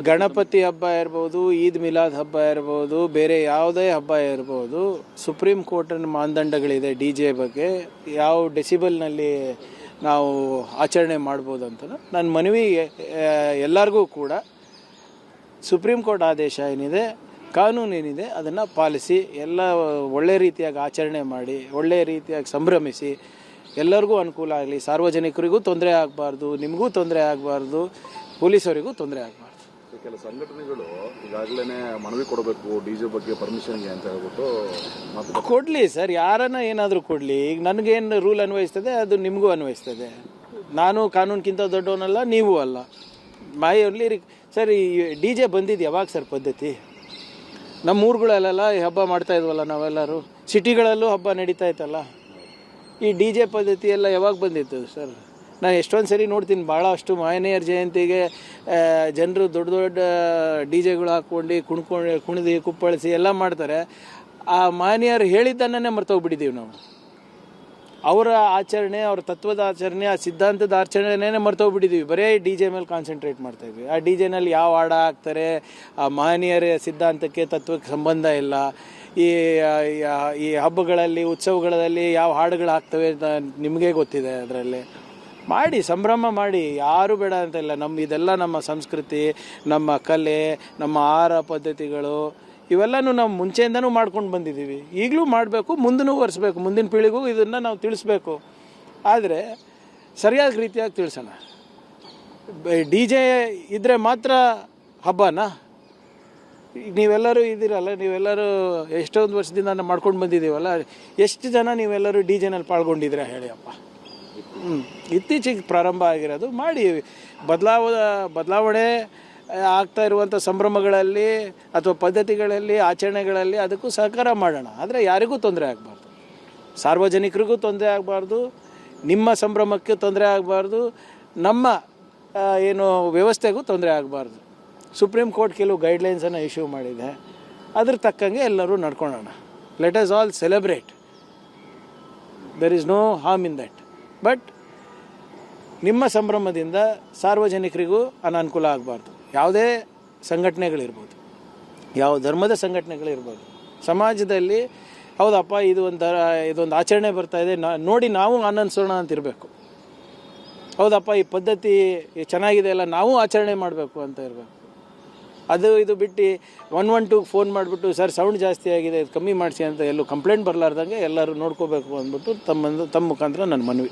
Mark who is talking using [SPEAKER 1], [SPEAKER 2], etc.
[SPEAKER 1] ಗಣಪತಿ ಹಬ್ಬ ಇರ್ಬೋದು, ಈದ್ ಮಿಲಾದ್ ಹಬ್ಬ ಇರ್ಬೋದು, ಬೇರೆ ಯಾವುದೇ ಹಬ್ಬ ಇರ್ಬೋದು, ಸುಪ್ರೀಂ ಕೋರ್ಟಿನ ಮಾನದಂಡಗಳಿದೆ ಡಿ ಜೆ ಬಗ್ಗೆ. ಯಾವ ಡೆಸಿಬಲ್ನಲ್ಲಿ ನಾವು ಆಚರಣೆ ಮಾಡ್ಬೋದು ಅಂತ ನನ್ನ ಮನವಿ ಎಲ್ಲರಿಗೂ ಕೂಡ. ಸುಪ್ರೀಂ ಕೋರ್ಟ್ ಆದೇಶ ಏನಿದೆ, ಕಾನೂನು ಏನಿದೆ, ಅದನ್ನು ಪಾಲಿಸಿ ಎಲ್ಲ ಒಳ್ಳೆ ರೀತಿಯಾಗಿ ಆಚರಣೆ ಮಾಡಿ, ಒಳ್ಳೆಯ ರೀತಿಯಾಗಿ ಸಂಭ್ರಮಿಸಿ, ಎಲ್ಲರಿಗೂ ಅನುಕೂಲ ಆಗಲಿ. ಸಾರ್ವಜನಿಕರಿಗೂ ತೊಂದರೆ ಆಗಬಾರ್ದು, ನಿಮಗೂ ತೊಂದರೆ ಆಗಬಾರ್ದು, ಪೊಲೀಸರಿಗೂ ತೊಂದರೆ ಆಗಬಾರ್ದು.
[SPEAKER 2] ಕೆಲ ಸಂಘಟನೆಗಳು ಈಗಾಗಲೇ ಮನವಿ ಕೊಡಬೇಕು ಡಿಜೆ ಬಗ್ಗೆ ಪರ್ಮಿಷನ್ಗೆ ಅಂತ ಹೇಳ್ಬಿಟ್ಟು
[SPEAKER 1] ಕೊಡಲಿ ಸರ್, ಯಾರನ್ನ ಏನಾದರೂ ಕೊಡಲಿ. ಈಗ ನನಗೇನು ರೂಲ್ ಅನ್ವಯಿಸ್ತದೆ ಅದು ನಿಮಗೂ ಅನ್ವಯಿಸ್ತದೆ. ನಾನು ಕಾನೂನಿಗಿಂತ ದೊಡ್ಡವನಲ್ಲ, ನೀವು ಅಲ್ಲ. ಮಾಯಲ್ಲಿ ಸರ್, ಈ ಡಿ ಜೆ ಬಂದಿದ್ದು ಯಾವಾಗ ಸರ್ ಪದ್ಧತಿ? ನಮ್ಮ ಊರುಗಳಲ್ಲೆಲ್ಲ ಈ ಹಬ್ಬ ಮಾಡ್ತಾ ಇದ್ವಲ್ಲ ನಾವೆಲ್ಲರೂ, ಸಿಟಿಗಳಲ್ಲೂ ಹಬ್ಬ ನಡೀತಾ ಇತ್ತಲ್ಲ. ಈ ಡಿ ಜೆ ಪದ್ಧತಿ ಎಲ್ಲ ಯಾವಾಗ ಬಂದಿತ್ತು ಸರ್? ನಾನು ಎಷ್ಟೊಂದು ಸರಿ ನೋಡ್ತೀನಿ, ಭಾಳಷ್ಟು ಮಹನೀಯರ ಜಯಂತಿಗೆ ಜನರು ದೊಡ್ಡ ದೊಡ್ಡ ಡಿ ಜೆಗಳು ಹಾಕ್ಕೊಂಡು ಕುಣಿದು ಕುಪ್ಪಳಿಸಿ ಎಲ್ಲ ಮಾಡ್ತಾರೆ. ಆ ಮಹನೀಯರು ಹೇಳಿದ್ದನ್ನೇ ಮರ್ತೋಗ್ಬಿಟ್ಟಿದ್ದೀವಿ ನಾವು. ಅವರ ಆಚರಣೆ, ಅವ್ರ ತತ್ವದ ಆಚರಣೆ, ಆ ಸಿದ್ಧಾಂತದ ಆಚರಣೆನೇ ಮರ್ತೋಗ್ಬಿಟ್ಟಿದ್ದೀವಿ. ಬರೀ ಡಿ ಜೆ ಮೇಲೆ ಕಾನ್ಸಂಟ್ರೇಟ್ ಮಾಡ್ತಾಯಿದ್ವಿ. ಆ ಡಿ ಜೆನಲ್ಲಿ ಯಾವ ಹಾಡ ಹಾಕ್ತಾರೆ, ಆ ಮಹನೀಯರ ಸಿದ್ಧಾಂತಕ್ಕೆ, ತತ್ವಕ್ಕೆ ಸಂಬಂಧ ಇಲ್ಲ. ಈ ಹಬ್ಬಗಳಲ್ಲಿ, ಉತ್ಸವಗಳಲ್ಲಿ ಯಾವ ಹಾಡುಗಳು ಹಾಕ್ತವೆ ನಿಮಗೆ ಗೊತ್ತಿದೆ. ಅದರಲ್ಲಿ ಮಾಡಿ, ಸಂಭ್ರಮ ಮಾಡಿ, ಯಾರು ಬೇಡ ಅಂತ ಇಲ್ಲ. ಇದೆಲ್ಲ ನಮ್ಮ ಸಂಸ್ಕೃತಿ, ನಮ್ಮ ಕಲೆ, ನಮ್ಮ ಆಹಾರ ಪದ್ಧತಿಗಳು, ಇವೆಲ್ಲನೂ ನಾವು ಮುಂಚೆಯಿಂದನೂ ಮಾಡ್ಕೊಂಡು ಬಂದಿದ್ದೀವಿ. ಈಗಲೂ ಮಾಡಬೇಕು, ಮುಂದೂ ಒರೆಸ್ಬೇಕು. ಮುಂದಿನ ಪೀಳಿಗೆಗೂ ಇದನ್ನು ನಾವು ತಿಳಿಸ್ಬೇಕು. ಆದರೆ ಸರಿಯಾದ ರೀತಿಯಾಗಿ ತಿಳಿಸೋಣ. ಡಿ ಜೆ ಇದ್ದರೆ ಮಾತ್ರ ಹಬ್ಬನಾ? ಈಗ ನೀವೆಲ್ಲರೂ ಇದ್ದೀರಲ್ಲ, ನೀವೆಲ್ಲರೂ ಎಷ್ಟೊಂದು ವರ್ಷದಿಂದ ನಾವು ಮಾಡ್ಕೊಂಡು ಬಂದಿದ್ದೀವಲ್ಲ, ಎಷ್ಟು ಜನ ನೀವೆಲ್ಲರೂ ಡಿ ಜೆನಲ್ಲಿ ಪಾಲ್ಗೊಂಡಿದ್ದೀರಾ ಹೇಳಿ ಅಪ್ಪ? ಇತ್ತೀಚೆಗೆ ಪ್ರಾರಂಭ ಆಗಿರೋದು. ಮಾಡಿ, ಬದಲಾವಣೆ ಆಗ್ತಾ ಇರುವಂಥ ಸಂಭ್ರಮಗಳಲ್ಲಿ ಅಥವಾ ಪದ್ಧತಿಗಳಲ್ಲಿ, ಆಚರಣೆಗಳಲ್ಲಿ ಅದಕ್ಕೂ ಸಹಕಾರ ಮಾಡೋಣ. ಆದರೆ ಯಾರಿಗೂ ತೊಂದರೆ ಆಗಬಾರ್ದು, ಸಾರ್ವಜನಿಕರಿಗೂ ತೊಂದರೆ ಆಗಬಾರ್ದು, ನಿಮ್ಮ ಸಂಭ್ರಮಕ್ಕೆ ತೊಂದರೆ ಆಗಬಾರ್ದು, ನಮ್ಮ ಏನು ವ್ಯವಸ್ಥೆಗೂ ತೊಂದರೆ ಆಗಬಾರ್ದು. ಸುಪ್ರೀಂ ಕೋರ್ಟ್ ಕೆಲವು ಗೈಡ್ಲೈನ್ಸನ್ನು ಇಶ್ಯೂ ಮಾಡಿದೆ, ಅದ್ರ ತಕ್ಕಂಗೆ ಎಲ್ಲರೂ ನಡ್ಕೊಳ್ಳೋಣ. Let us all celebrate. There is no harm in that. But ನಿಮ್ಮ ಸಂಭ್ರಮದಿಂದ ಸಾರ್ವಜನಿಕರಿಗೂ ಅನಾನುಕೂಲ ಆಗಬಾರ್ದು. ಯಾವುದೇ ಸಂಘಟನೆಗಳಿರ್ಬೋದು, ಯಾವ ಧರ್ಮದ ಸಂಘಟನೆಗಳಿರ್ಬೋದು, ಸಮಾಜದಲ್ಲಿ ಹೌದಪ್ಪ ಇದೊಂದು ಆಚರಣೆ ಬರ್ತಾಯಿದೆ, ನೋಡಿ ನಾವು ಆನಂದಿಸೋಣ ಅಂತಿರಬೇಕು. ಹೌದಪ್ಪ ಈ ಪದ್ಧತಿ ಚೆನ್ನಾಗಿದೆ ಅಲ್ಲ, ನಾವು ಆಚರಣೆ ಮಾಡಬೇಕು ಅಂತ ಇರಬೇಕು. ಇದು ಬಿಟ್ಟು 112 ಫೋನ್ ಮಾಡಿಬಿಟ್ಟು ಸರ್ ಸೌಂಡ್ ಜಾಸ್ತಿ ಆಗಿದೆ, ಇದು ಕಮ್ಮಿ ಮಾಡಿಸಿ ಅಂತ ಎಲ್ಲೂ ಕಂಪ್ಲೇಂಟ್ ಬರಲಾರ್ದಂಗೆ ಎಲ್ಲರೂ ನೋಡ್ಕೋಬೇಕು ಅಂದ್ಬಿಟ್ಟು ತಮ್ಮ ಮುಖಾಂತರ ನನ್ನ ಮನವಿ.